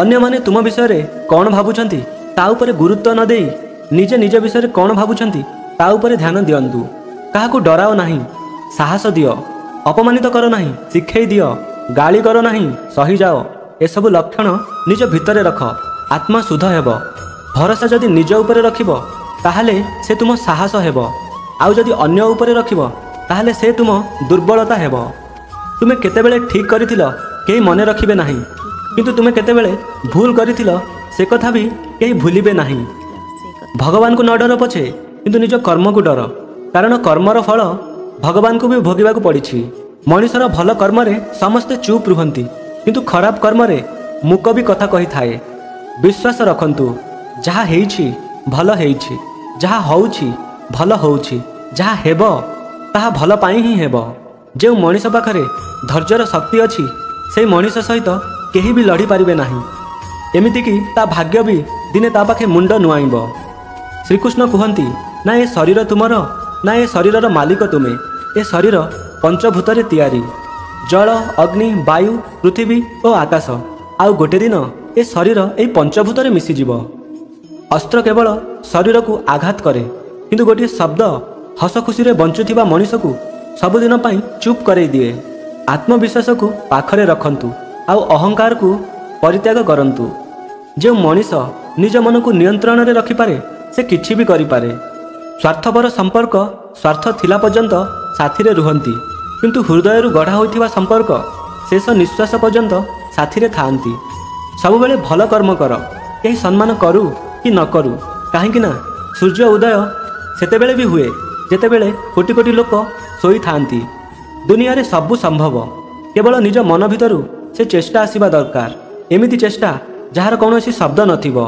अन्य माने तुम विषय कौन भावुंट ता उपरे गुरुत्व न देई निजे निज विषय कौन भावुंट ता उपरे ध्यान दियंतु। काहाकू डराओ नहीं, साहस दियो, अपमानित करो नहीं, शिक्षे दियो, गाली करो नहीं, सही जाओ। एसबू लक्षण निज भितरे रख, आत्मा शुद्ध हेब। भरोसा जदि निज उपरे रखिबो ताहाले से तुम साहस हेब, आउ जदि अन्य उपरे रखिबो ताहाले से तुम दुर्बलता हेब। तुमे केतेबेले ठीक करिथिलो केही मने रखिबे नाही, किंतु तुमे केतेबेले भूल करिथिलो से कथा भी केही भूलिबे नाही। भगवान को न डर पछे किंतु निज कर्म को डर, कारण कर्मर फल भगवान को भी भोगिबा को पड़िछि। मनुष्यर भल कर्म रे समस्ते चुप रुहंती, किंतु खराब कर्म रे मुक भी कथा कही थाए। विश्वास रखंतु, जहा हेइछि भल हेइछि, जहा होउछि भल होउछि, जहा हेबो ताहा भल पाई ही हेबो। जो मनीष पाखरे धैर्यर शक्ति अच्छी से मनीष सहित केही भी लड़ी पारिबे नाही, एमिति कि ता भाग्य भी दिने ता पाखे मुंड नुआइब। श्रीकृष्ण कहती ना ए शरीर तुमर, ना ए शरीरर मालिक तुमे। ए शरीर पंचभूतरे तैयारी, जल, अग्नि, वायु, पृथ्वी और आकाश। आउ गोटे दिन ए शरीर ए पंचभूतरे मिसीजिव। अस्त्र केवल शरीर को आघात करे, किंतु गोटे शब्द हस खुशी रे बंचुथिबा मनीष को सबुदिन पाई चुप करई दिए। आत्मविश्वास को पाखरे रखंतु, आउ अहंकार को परित्याग करंतु। जो मनीष निज मन को नियंत्रण रे रखिपारे से किछि भी करिपारे। स्वार्थपर संपर्क स्वार्थ थिला पर्यंत साथी रे रुहंती, किंतु हृदय गढ़ा होइथिबा संपर्क शेष निश्वास पर्यंत साथी रे थांती। सबुबेले भल कर्म कर, केही सम्मान करू कि न करू, काहेकि ना सूर्य उदय सेतेबेले भी हुए जेतेबेले कोटी कोटी लोक सोई थांती। दुनिया रे सबु संभव, केवल निज मन भितरु से चेष्टा आसीबा दरकार। एमिति चेष्टा जहार कौनसी शब्द नथिबो।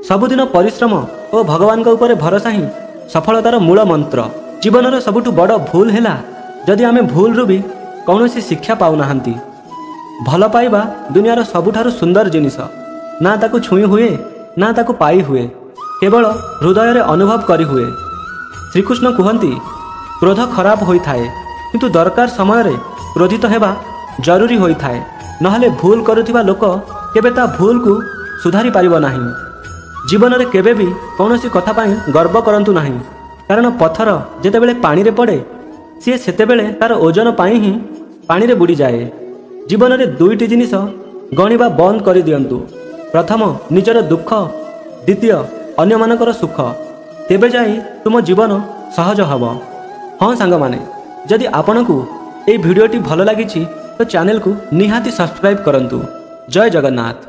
सबुदिन परिश्रम और भगवान को ऊपर भरोसा ही सफलतार मूल मंत्र। जीवन सबुठु बड़ भूल हैला जदि आमे भूल रू भी कौनसी शिक्षा पाउ नाहंती। भल पाइबा दुनियार सबुठारु सुंदर जिनिस, ना ताकू छुई हुए ना ताकू पाई हुए, केवल हृदय रे अनुभव करी हुए। श्रीकृष्ण कहती क्रोध खराब होई थाए, किंतु दरकार समय रे क्रोधित हेबा जरूरी होई थाए, नहले भूल करुथिबा लोक केबे ता भूल को सुधारी पारिबो नाही। जीवन रे केबे भी कौनसी कथा पाई गर्व करंतु नाही, कारण पत्थर जेतेबेले पानी रे पड़े सी सेतेबेले तार ओजन पाई ही पानी रे बुड़ी जाए। जीवन रे दुईटी जिनिस गणिबा बंद कर दियंतु। प्रथम निजर दुख, द्वितीय अन्य मानकर सुख, तेबे जाई तुम जीवन सहज हब। हाँ सांग माने, जदि आपनकु ए भिडियोटी भल लागिछि तो चैनल को निहाती सब्सक्राइब करंतु। जय जगन्नाथ।